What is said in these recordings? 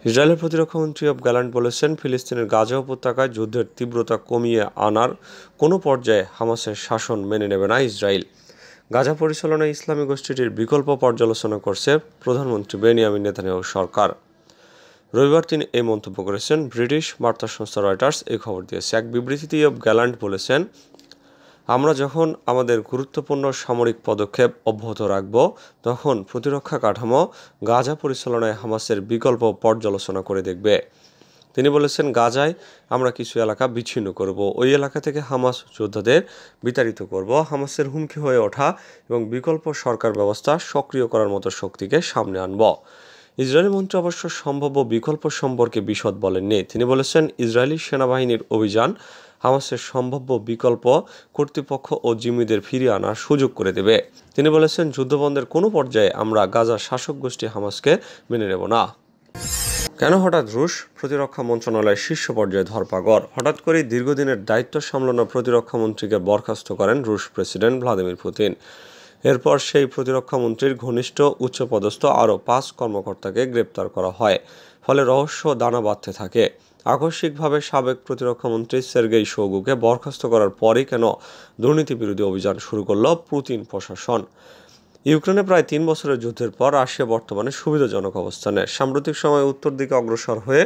ইসরায়েলের প্রতিরক্ষামন্ত্রী Yoav gallant বলেছেন, ফিলিস্তিনের গাজা উপত্যকায় যুদ্ধের তীব্রতা কমিয়ে আনার কোনো পর্যায়ে হামাসের শাসন মেনে নেবে না ইসরায়েল। গাজা পরিচালনায় ইসলামী গোষ্ঠীটির বিকল্প পর্যালোচনা করছে প্রধানমন্ত্রী বেনিয়ামিন নেতানিয়াহু সরকার। রবিবার তিনি এই মন্তব্য করেছেন। ব্রিটিশ বার্তা সংস্থা রয়টার্স এই খবর দিয়েছে। এক বিবৃতিতে ইয়োভ গ্যালান্ট বলেছেন, আমরা যখন আমাদের গুরুত্বপূর্ণ সামরিক পদক্ষেপ অব্যাহত রাখব, তখন প্রতিরক্ষা কাঠামো গাজা পরিচালনায় হামাসের বিকল্প পর্যালোচনা করে দেখবে। তিনি বলেছেন, গাজায় আমরা কিছু এলাকা বিচ্ছিন্ন করব, ওই এলাকা থেকে হামাস যোদ্ধাদের বিতাড়িত করব, হামাসের হুমকি হয়ে ওঠা এবং বিকল্প সরকার ব্যবস্থা সক্রিয় করার মতো শক্তিকে সামনে আনব। ইসরায়েলি মন্ত্রী অবশ্য সম্ভাব্য বিকল্প সম্পর্কে বিশদ বলেননি। তিনি বলেছেন, ইসরায়েলি সেনাবাহিনীর অভিযান হামাসের সম্ভাব্য বিকল্প কর্তৃপক্ষ ও জিম্মিদের ফিরিয়ে আনার সুযোগ করে দেবে। তিনি বলেছেন, যুদ্ধবন্ধের কোনো পর্যায়ে আমরা গাজার শাসক গোষ্ঠী হামাসকে মেনে নেব না। কেন হঠাৎ রুশ প্রতিরক্ষা মন্ত্রণালয়ের শীর্ষ পর্যায়ে ধরপাকড়? হঠাৎ করেই দীর্ঘদিনের দায়িত্ব সামলানো প্রতিরক্ষা মন্ত্রীকে বরখাস্ত করেন রুশ প্রেসিডেন্ট ভ্লাদিমির পুতিন। এরপর সেই প্রতিরক্ষা মন্ত্রীর ঘনিষ্ঠ উচ্চপদস্থ আরও 5 কর্মকর্তাকে গ্রেপ্তার করা হয়। ফলে রহস্য দানা বাঁধতে থাকে। আকস্মিকভাবে সাবেক প্রতিরক্ষামন্ত্রী সের্গেই শোইগুকে বরখাস্ত করার পরই কেন দুর্নীতি বিরোধী অভিযান শুরু করল পুতিন প্রশাসন? ইউক্রেনে প্রায় 3 বছরের যুদ্ধের পর রাশিয়া বর্তমানে সুবিধাজনক অবস্থানে। সাম্প্রতিক সময়ে উত্তর দিকে অগ্রসর হয়ে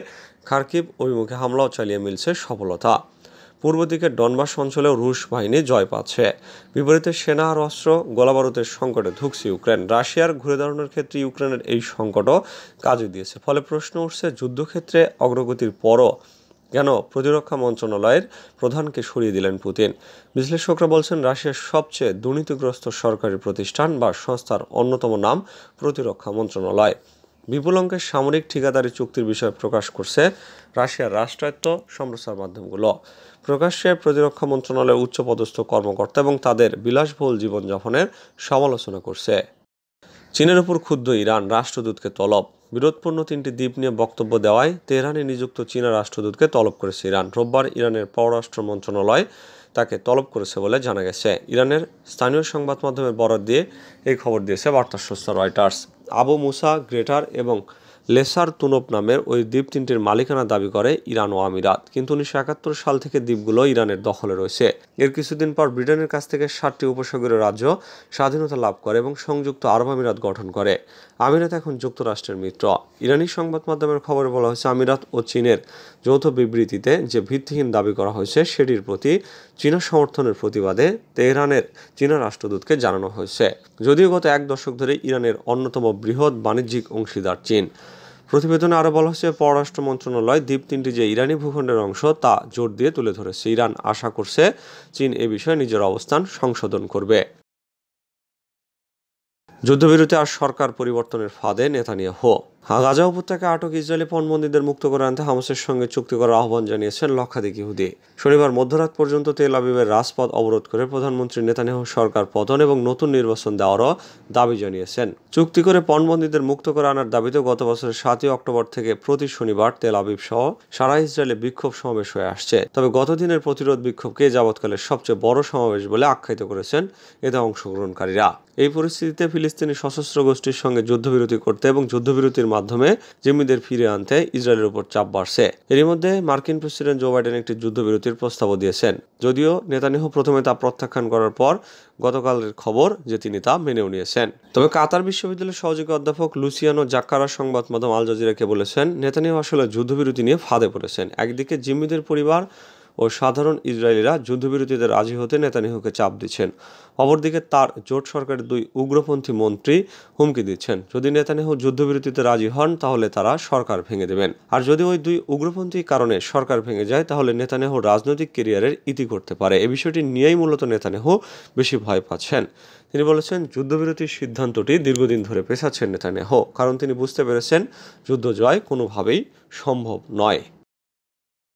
খার্কিভ অভিমুখে হামলাও চালিয়ে মিলছে সফলতা। পূর্ব দিকে ডনবাস অঞ্চলেও রুশ বাহিনী জয় পাচ্ছে। বিপরীতে সেনা আর অস্ত্র গোলাবারুদের সংকটে ধুঁকছে ইউক্রেন। রাশিয়ার ঘুরে দাঁড়ানোর ক্ষেত্রে ইউক্রেনের এই সংকটও কাজে দিয়েছে। ফলে প্রশ্ন উঠছে, যুদ্ধক্ষেত্রে অগ্রগতির পরও কেন প্রতিরক্ষা মন্ত্রণালয়ের প্রধানকে সরিয়ে দিলেন পুতিন? বিশ্লেষকরা বলছেন, রাশিয়ার সবচেয়ে দুর্নীতিগ্রস্ত সরকারি প্রতিষ্ঠান বা সংস্থার অন্যতম নাম প্রতিরক্ষা মন্ত্রণালয়। বিপুল অঙ্কের সামরিক ঠিকাদারি চুক্তির বিষয়ে প্রকাশ করছে রাশিয়ার রাষ্ট্রায়ত্ত সম্প্রচার মাধ্যমগুলো। প্রকাশ্যে প্রতিরক্ষা মন্ত্রণালয়ের উচ্চপদস্থ কর্মকর্তা এবং তাদের বিলাসবহুল জীবনযাপনের সমালোচনা করছে। চীনের উপর ক্ষুব্ধ ইরান, রাষ্ট্রদূতকে তলব। বিরোধপূর্ণ 3টি দ্বীপ নিয়ে বক্তব্য দেওয়ায় তেহরানে নিযুক্ত চীনা রাষ্ট্রদূতকে তলব করেছে ইরান। রোববার ইরানের পররাষ্ট্র মন্ত্রণালয় তাকে তলব করেছে বলে জানা গেছে। ইরানের স্থানীয় সংবাদ মাধ্যমের বরাত দিয়ে এই খবর দিয়েছে বার্তা সংস্থা রয়টার্স। আবু মুসা, গ্রেটার এবং লেসার তুনব নামের ওই দ্বীপ 3টির মালিকানা দাবি করে ইরান ও আমিরাত। কিন্তু 1971 সাল থেকে দ্বীপগুলো ইরানের দখলে রয়েছে। এর কিছুদিন পর ব্রিটেনের কাছ থেকে 7টি উপসাগরীয় রাজ্য স্বাধীনতা লাভ করে এবং সংযুক্ত আরব আমিরাত গঠন করে। আমিরাত এখন যুক্তরাষ্ট্রের মিত্র। ইরানি সংবাদ মাধ্যমের খবরে বলা হয়েছে, আমিরাত ও চীনের যৌথ বিবৃতিতে যে ভিত্তিহীন দাবি করা হয়েছে সেটির প্রতি চীনা সমর্থনের প্রতিবাদে তেহরানের চীনা রাষ্ট্রদূতকে জানানো হয়েছে। যদিও গত 1 দশক ধরে ইরানের অন্যতম বৃহৎ বাণিজ্যিক অংশীদার চীন। প্রতিবেদনে আরও বলা হয়েছে, পররাষ্ট্র মন্ত্রণালয় দ্বীপ 3টি যে ইরানি ভূখণ্ডের অংশ তা জোর দিয়ে তুলে ধরেছে। ইরান আশা করছে চীন এ বিষয়ে নিজের অবস্থান সংশোধন করবে। যুদ্ধবিরতি আর সরকার পরিবর্তনের ফাঁদে নেতানিয়াহু। গাজা উপত্যকায় আটক ইসরায়েলি পণবন্দীদের মুক্ত করে আনতে হামাসের সঙ্গে চুক্তি করার আহ্বান জানিয়েছেন লক্ষাধিক ইহুদি। শনিবার মধ্যরাত পর্যন্ত তেল আবিবের রাজপথ অবরোধ করে প্রধানমন্ত্রী নেতানিয়াহু সরকার পতন এবং নতুন নির্বাচন দেওয়ারও দাবি জানিয়েছেন। চুক্তি করে পণবন্দীদের মুক্ত করে আনার দাবিতে গত বছরের 7ই অক্টোবর থেকে প্রতি শনিবার তেল আবিব সহ সারা ইসরায়েলে বিক্ষোভ সমাবেশ হয়ে আসছে। তবে গত দিনের প্রতিরোধ বিক্ষোভকে যাবৎকালের সবচেয়ে বড় সমাবেশ বলে আখ্যায়িত করেছেন এতে অংশগ্রহণকারীরা। এই পরিস্থিতিতে ফিলিস্তিনি সশস্ত্র গোষ্ঠীর সঙ্গে যুদ্ধবিরতি করতে এবং যুদ্ধবিরতির মাধ্যমে জিম্মিদের ফিরিয়ে আনতে ইসরায়েলের উপর চাপ বাড়ছে। এরই মধ্যে মার্কিন প্রেসিডেন্ট জো বাইডেন একটি যুদ্ধবিরতির প্রস্তাবও দিয়েছেন। যদিও নেতানিয়াহু প্রথমে তা প্রত্যাখ্যান করার পর গতকালের খবর যে তিনি তা মেনেও নিয়েছেন। তবে কাতার বিশ্ববিদ্যালয়ের সহযোগী অধ্যাপক লুসিয়ানো জাক্কারা সংবাদ মাধ্যম আল জাজিরাকে বলেছেন, নেতানিয়াহু আসলে যুদ্ধবিরতি নিয়ে ফাঁদে পড়েছেন। একদিকে জিম্মিদের পরিবার ও সাধারণ ইসরায়েলিরা যুদ্ধবিরতিতে রাজি হতে নেতানিয়াহুকে চাপ দিচ্ছেন, অপরদিকে তার জোট সরকারের 2 উগ্রপন্থী মন্ত্রী হুমকি দিচ্ছেন যদি নেতানিয়াহু যুদ্ধবিরতিতে রাজি হন তাহলে তারা সরকার ভেঙে দেবেন। আর যদি ওই 2 উগ্রপন্থী কারণে সরকার ভেঙে যায় তাহলে নেতানিয়াহুর রাজনৈতিক ক্যারিয়ারের ইতি করতে পারে। এই বিষয়টি নিয়েই মূলত নেতানিয়াহু বেশি ভয় পাচ্ছেন। তিনি বলেছেন, যুদ্ধবিরতির সিদ্ধান্তটি দীর্ঘদিন ধরে পেছাচ্ছেন নেতানিয়াহু, কারণ তিনি বুঝতে পেরেছেন যুদ্ধ জয় কোনোভাবেই সম্ভব নয়।